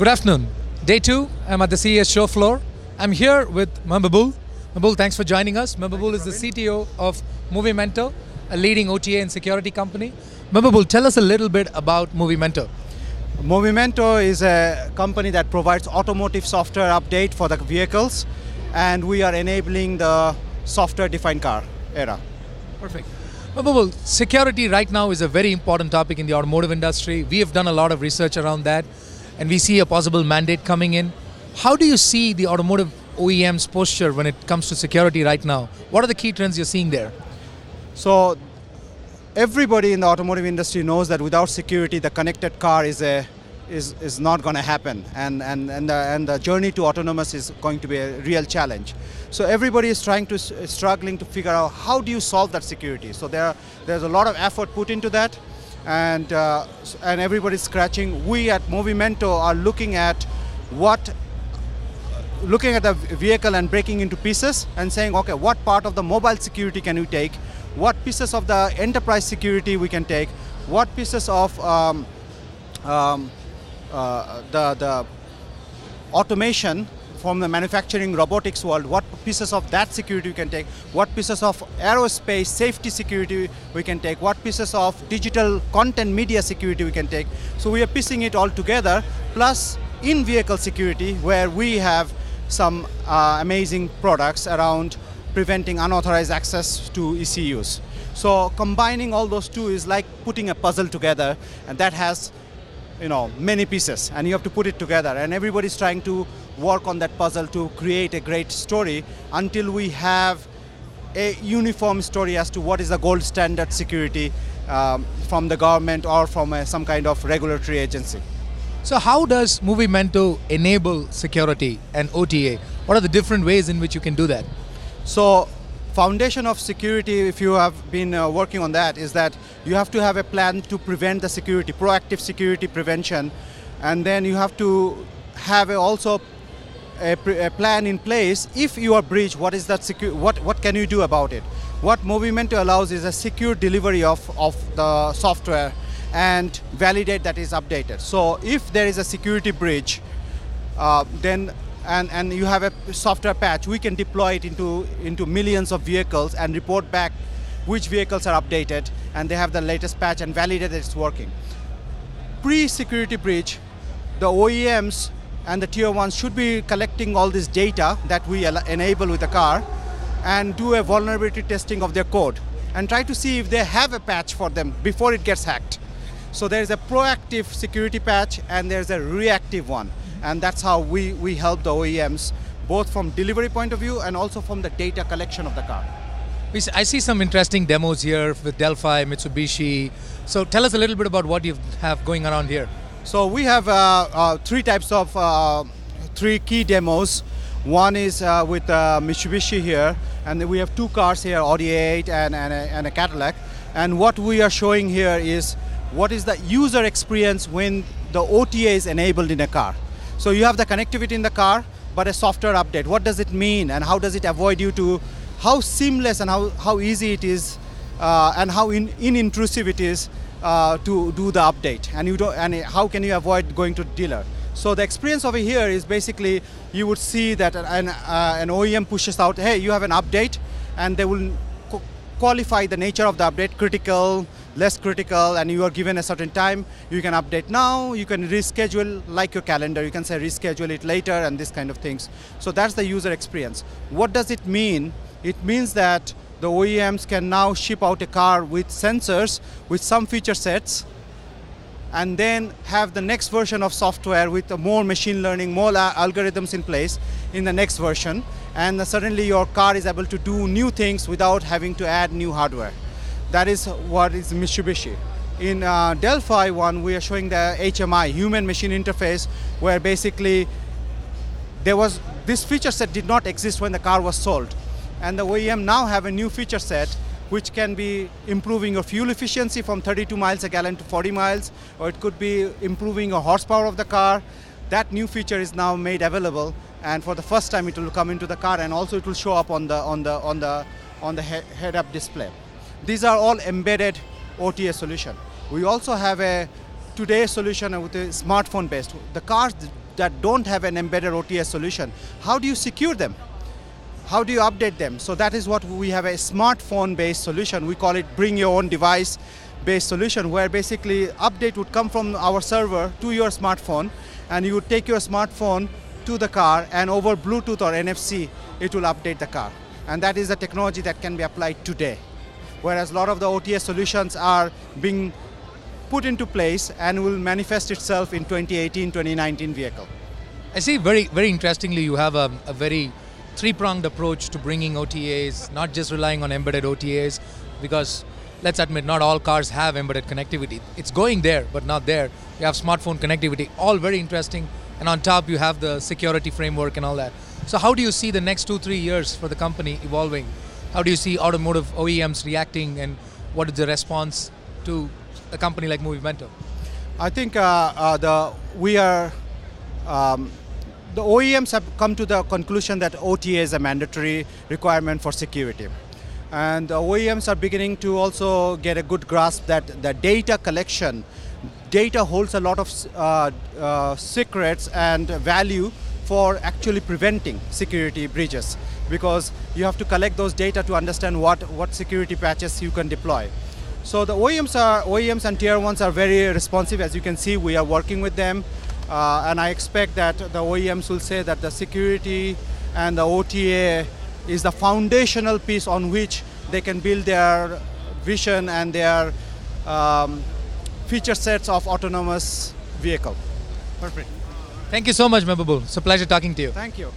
Good afternoon. Day 2, I'm at the CES show floor. I'm here with Mehboob. Mehboob, thanks for joining us. Mehboob is the CTO of Movimento, a leading OTA and security company. Mehboob, tell us a little bit about Movimento. Movimento is a company that provides automotive software update for the vehicles, and we are enabling the software-defined car era. Perfect. Mehboob, security right now is a very important topic in the automotive industry. We have done a lot of research around that, and we see a possible mandate coming in. How do you see the automotive OEM's posture when it comes to security right now? What are the key trends you're seeing there? So, everybody in the automotive industry knows that without security, the connected car is not going to happen, and the journey to autonomous is going to be a real challenge. So everybody is struggling to figure out how do you solve that security. So there's a lot of effort put into that, and everybody's scratching. We at Movimento are looking at the vehicle and breaking into pieces and saying, okay, what part of the mobile security can we take? What pieces of the enterprise security we can take? What pieces of the automation from the manufacturing robotics world, what pieces of that security we can take, what pieces of aerospace safety security we can take, what pieces of digital content media security we can take. So we are piecing it all together, plus in-vehicle security, where we have some amazing products around preventing unauthorized access to ECUs. So combining all those two is like putting a puzzle together, and that has many pieces, and you have to put it together, and everybody's trying to work on that puzzle to create a great story until we have a uniform story as to what is the gold standard security from the government or from some kind of regulatory agency. So how does Movimento enable security and OTA? What are the different ways in which you can do that? So foundation of security, if you have been working on that, is that you have to have a plan to prevent the security, proactive security prevention, and then you have to have also a plan in place. If you are breached, what is that what can you do about it? What Movimento allows is a secure delivery of the software and validate that is updated. So if there is a security breach, then and you have a software patch, we can deploy it into millions of vehicles and report back which vehicles are updated, and they have the latest patch and validate that it's working. Pre-security breach, the OEMs and the tier 1s should be collecting all this data that we enable with the car and do a vulnerability testing of their code and try to see if they have a patch for them before it gets hacked. So there's a proactive security patch and there's a reactive one. And that's how we help the OEMs, both from delivery point of view and also from the data collection of the car. I see some interesting demos here with Delphi, Mitsubishi. So tell us a little bit about what you have going around here. So we have three key demos. One is with Mitsubishi here, and we have two cars here, Audi A8 and a Cadillac. And what we are showing here is what is the user experience when the OTA is enabled in a car. So you have the connectivity in the car, but a software update. What does it mean, and how does it avoid you to, how seamless and how easy it is, and how inintrusive it is to do the update, and how can you avoid going to dealer. So the experience over here is basically, you would see that an OEM pushes out, hey, you have an update, and they will qualify the nature of the update, critical, less critical, and you are given a certain time. You can update now, you can reschedule, like your calendar, you can say reschedule it later, and this kind of things. So that's the user experience. What does it mean? It means that the OEMs can now ship out a car with sensors, with some feature sets, and then have the next version of software with more machine learning, more algorithms in place in the next version, and suddenly your car is able to do new things without having to add new hardware. That is what is Mitsubishi. In Delphi one, we are showing the HMI, human machine interface, where basically this feature set did not exist when the car was sold. And the OEM now have a new feature set which can be improving your fuel efficiency from 32 miles a gallon to 40 miles, or it could be improving your horsepower of the car. That new feature is now made available, and for the first time it will come into the car, and also it will show up on the head-up display. These are all embedded OTA solution. We also have a today solution with a smartphone based. The car that don't have an embedded OTA solution, how do you secure them? How do you update them? So that is what we have, a smartphone-based solution. We call it bring your own device-based solution, where basically update would come from our server to your smartphone, and you would take your smartphone to the car, and over Bluetooth or NFC, it will update the car. And that is the technology that can be applied today. Whereas a lot of the OTA solutions are being put into place and will manifest itself in 2018, 2019 vehicle. I see very, very interestingly, you have a very three-pronged approach to bringing OTAs, not just relying on embedded OTAs, because let's admit, not all cars have embedded connectivity. It's going there, but not there. You have smartphone connectivity, all very interesting. And on top, you have the security framework and all that. So how do you see the next 2-3 years for the company evolving? How do you see automotive OEMs reacting, and what is the response to a company like Movimento? I think the OEMs have come to the conclusion that OTA is a mandatory requirement for security. And the OEMs are beginning to also get a good grasp that the data collection, data holds a lot of secrets and value for actually preventing security breaches, because you have to collect those data to understand what security patches you can deploy. So the OEMs and tier ones are very responsive. As you can see, we are working with them, and I expect that the OEMs will say that the security and the OTA is the foundational piece on which they can build their vision and their feature sets of autonomous vehicle. Perfect. Thank you so much, Mehboob. It's a pleasure talking to you. Thank you.